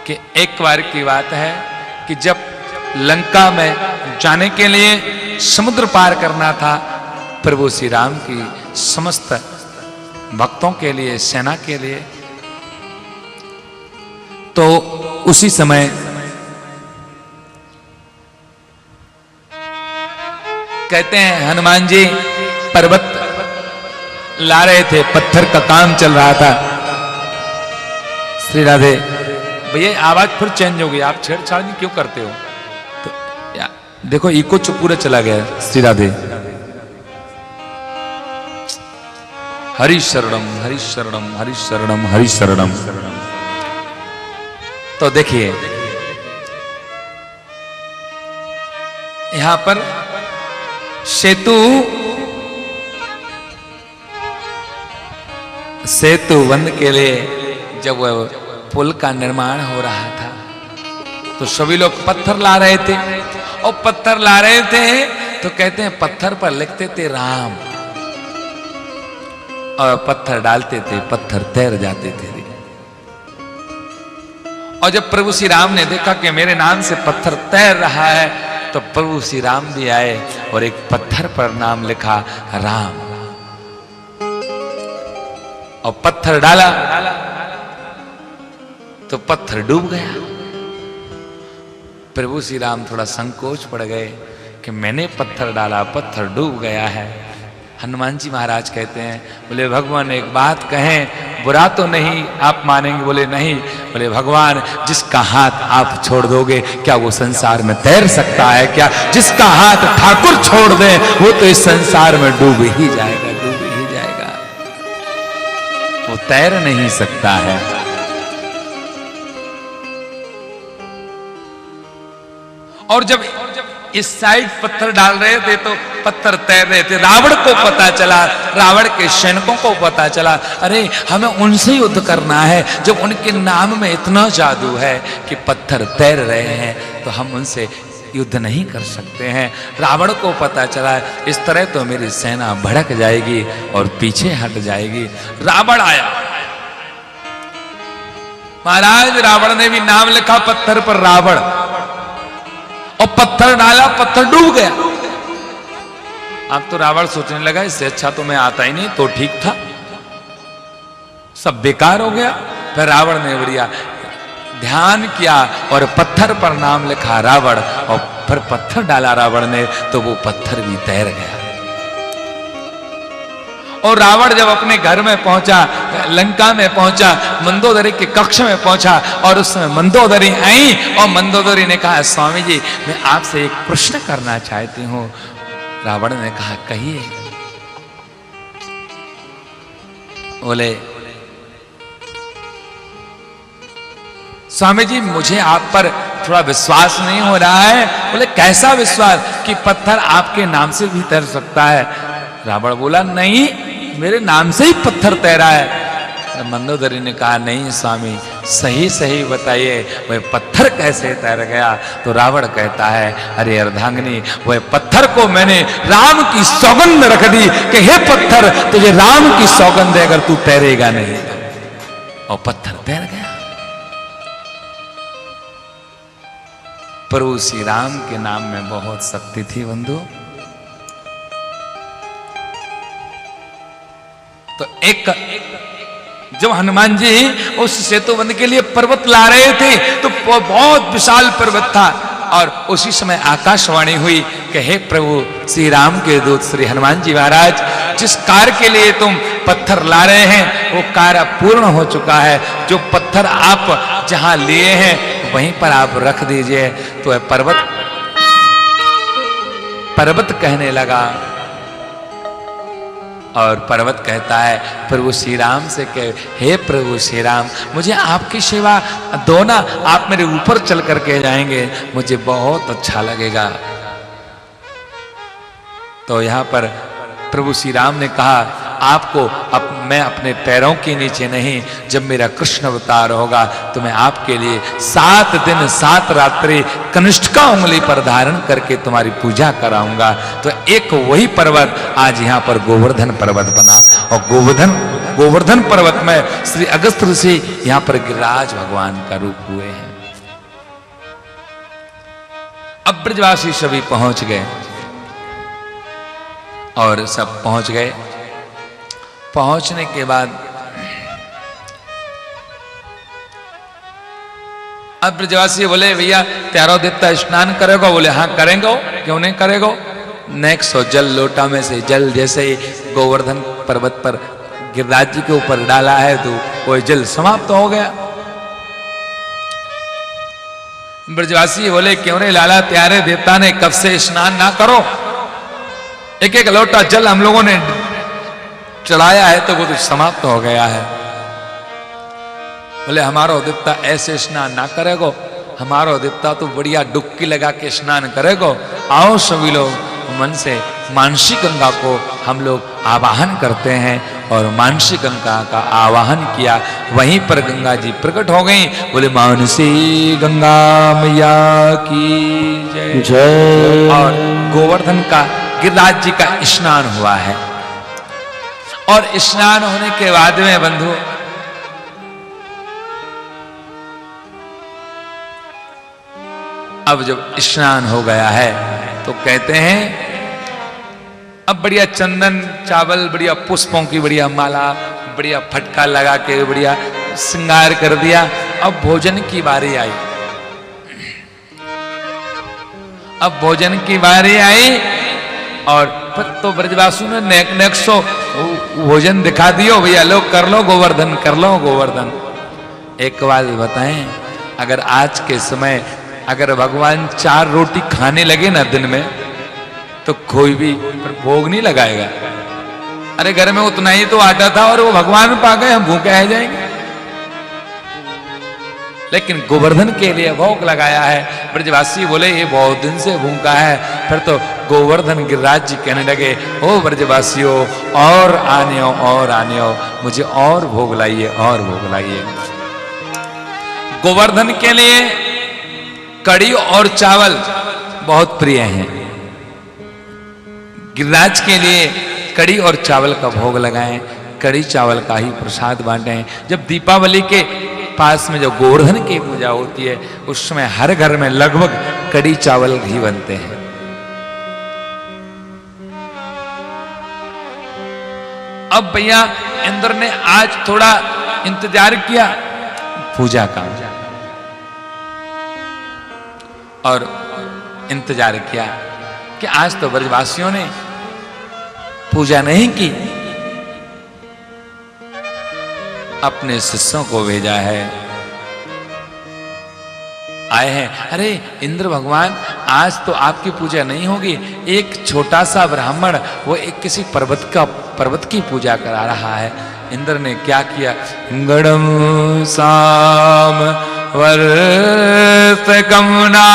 कि एक बार की बात है कि जब लंका में जाने के लिए समुद्र पार करना था प्रभु श्री राम की समस्त भक्तों के लिए, सेना के लिए, तो उसी समय कहते हैं हनुमान जी पर्वत ला रहे थे, पत्थर का काम चल रहा था। श्री राधे भैया आवाज फिर चेंज हो गई, आप छेड़छाड़ क्यों करते हो? तो देखो इको पूरा चला गया। श्री राधे हरि शरणम हरि शरणम हरि शरणम हरि शरणम। तो देखिए यहां पर सेतु वन के लिए जब पुल का निर्माण हो रहा था तो सभी लोग पत्थर ला रहे थे, और पत्थर ला रहे थे तो कहते हैं पत्थर पर लिखते थे राम, और पत्थर डालते थे, पत्थर तैर जाते थे। और जब प्रभु श्री राम ने देखा कि मेरे नाम से पत्थर तैर रहा है तो प्रभु श्री राम भी आए और एक पत्थर पर नाम लिखा राम, और पत्थर डाला तो पत्थर डूब गया। प्रभु श्री राम थोड़ा संकोच पड़ गए कि मैंने पत्थर डाला, पत्थर डूब गया है। हनुमान जी महाराज कहते हैं, बोले भगवान एक बात कहें, बुरा तो नहीं आप मानेंगे? बोले नहीं। बोले भगवान जिसका हाथ आप छोड़ दोगे क्या वो संसार में तैर सकता है क्या? जिसका हाथ ठाकुर छोड़ दे वो तो इस संसार में डूब ही जाएगा, डूब ही जाएगा, वो तैर नहीं सकता है। और जब इस साइड पत्थर डाल रहे थे तो पत्थर तैर रहे थे। रावण को पता चला, रावण के सैनिकों को पता चला, अरे हमें उनसे युद्ध करना है जब उनके नाम में इतना जादू है कि पत्थर तैर रहे हैं, तो हम उनसे युद्ध नहीं कर सकते हैं। रावण को पता चला इस तरह तो मेरी सेना भड़क जाएगी और पीछे हट जाएगी। रावण आया, महाराज रावण ने भी नाम लिखा पत्थर पर रावण, और पत्थर डाला, पत्थर डूब गया। अब तो रावण सोचने लगा इससे अच्छा तो मैं आता ही नहीं तो ठीक था, सब बेकार हो गया। फिर रावण ने बढ़िया ध्यान किया और पत्थर पर नाम लिखा रावण, और फिर पत्थर डाला रावण ने तो वो पत्थर भी तैर गया। और रावण जब अपने घर में पहुंचा, लंका में पहुंचा, मंदोदरी के कक्ष में पहुंचा, और उसमें मंदोदरी आई और मंदोदरी ने कहा स्वामी जी मैं आपसे एक प्रश्न करना चाहती हूं। रावण ने कहा कहिए। बोले स्वामी जी मुझे आप पर थोड़ा विश्वास नहीं हो रहा है। बोले कैसा विश्वास? कि पत्थर आपके नाम से भी तैर सकता है। रावण बोला नहीं, मेरे नाम से ही पत्थर तैरा है। मंदोदरी ने कहा नहीं स्वामी सही सही बताइए वह पत्थर कैसे तैर गया? तो रावण कहता है अरे अर्धांगिनी वह पत्थर को मैंने राम की सौगंध रख दी कि हे पत्थर तुझे राम की सौगंध है अगर तू तैरेगा नहीं, और पत्थर तैर गया। प्रभु श्री राम के नाम में बहुत शक्ति थी बंधु। तो एक जब हनुमान जी उस सेतुबंध के लिए पर्वत ला रहे थे तो बहुत विशाल पर्वत था, और उसी समय आकाशवाणी हुई कि हे प्रभु श्री राम के दूत श्री हनुमान जी महाराज जिस कार्य के लिए तुम पत्थर ला रहे हैं वो कार्य पूर्ण हो चुका है। जो पत्थर आप जहां लिए हैं वहीं पर आप रख दीजिए। तो पर्वत कहने लगा, और पर्वत कहता है प्रभु श्री राम से कहे हे प्रभु श्री राम मुझे आपकी सेवा दो ना, आप मेरे ऊपर चल करके जाएंगे मुझे बहुत अच्छा लगेगा। तो यहाँ पर प्रभु श्री राम ने कहा आपको मैं अपने पैरों के नीचे नहीं, जब मेरा कृष्ण अवतार होगा तो मैं आपके लिए 7 दिन 7 रात्रि कनिष्ठिका उंगली पर धारण करके तुम्हारी पूजा कराऊंगा। तो एक वही पर्वत आज यहाँ पर गोवर्धन पर्वत बना, और गोवर्धन पर्वत में श्री अगस्त्य ऋषि यहाँ पर गिरिराज भगवान का रूप हुए हैं। अब ब्रजवासी सभी पहुंच गए और सब पहुंच गए। पहुंचने के बाद अब ब्रजवासी बोले भैया त्यारो देवता स्नान करेगा? बोले हाँ करेंगे, क्यों नहीं करेगा। नेक्स्ट जल लोटा में से जल जैसे ही गोवर्धन पर्वत पर गिरिराज जी के ऊपर डाला है तो वो जल समाप्त हो गया। ब्रजवासी बोले क्यों रे लाला, प्यारे देवता ने कब से स्नान ना करो, एक एक लोटा जल हम लोगों ने चढ़ाया है तो वो तो समाप्त हो गया है। बोले हमारा देवता ऐसे स्नान ना करेगो, हमारा देवता तो बढ़िया डुबकी लगा के स्नान करेगो। आओ सभी लोग मन से मानसी गंगा को हम लोग आवाहन करते हैं। और मानसी गंगा का आवाहन किया, वहीं पर गंगा जी प्रकट हो गई। बोले मानसी गंगा मैया की जय जय। और गोवर्धन का गिरिराज जी का स्नान हुआ है। और स्नान होने के बाद में बंधु अब जब स्नान हो गया है तो कहते हैं अब बढ़िया चंदन चावल, बढ़िया पुष्पों की बढ़िया माला, बढ़िया फटका लगा के बढ़िया श्रृंगार कर दिया। अब भोजन की बारी आई। अब भोजन की बारी आई और तो ब्रजवासु ने नेक सो भोजन दिखा दियो, भैया लोग कर लो गोवर्धन, कर लो गोवर्धन। एक बात बताएं, अगर आज के समय अगर भगवान 4 रोटी खाने लगे ना दिन में तो कोई भी भोग नहीं लगाएगा। अरे घर में उतना ही तो आटा था और वो भगवान पा गए, हम भूखे रह जाएंगे। लेकिन गोवर्धन के लिए भोग लगाया है। ब्रजवासी बोले ये बहुत दिन से भूखा है। फिर तो गोवर्धन गिरिराज जी कहने लगे ओ ब्रजवासियों और आने हो, मुझे और भोग लाइए, और भोग लाइए। गोवर्धन के लिए कड़ी और चावल बहुत प्रिय हैं। गिरिराज के लिए कड़ी और चावल का भोग लगाएं, कड़ी चावल का ही प्रसाद बांटें। जब दीपावली के पास में जो गोवर्धन की पूजा होती है उस समय हर घर में लगभग कड़ी चावल ही बनते हैं। अब भैया इंद्र ने आज थोड़ा इंतजार किया पूजा का और इंतजार किया कि आज तो ब्रजवासियों ने पूजा नहीं की। अपने शिष्यों को भेजा है, आए हैं, अरे इंद्र भगवान आज तो आपकी पूजा नहीं होगी। एक छोटा सा ब्राह्मण वो एक किसी पर्वत की पूजा करा रहा है। इंद्र ने क्या किया, गणम साम वर्ष कमुना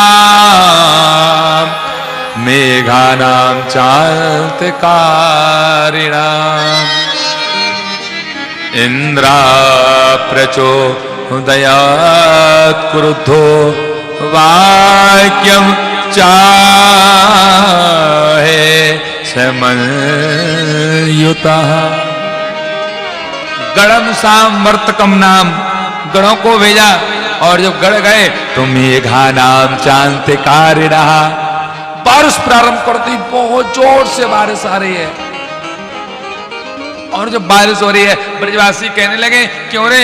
मेघानाम चांतकारिणाम इंद्रा प्रचोदयात् क्रुद्धो वाक्यम चाहे समन्युतः। गणम साम वर्तकम नाम, गणों को भेजा और जब गढ़ गए तो मेघा नाम चांतकारिणा, बारिश प्रारंभ कर दी। बहुत जोर से बारिश आ रही है और जब बारिश हो रही है ब्रजवासी कहने लगे क्यों रे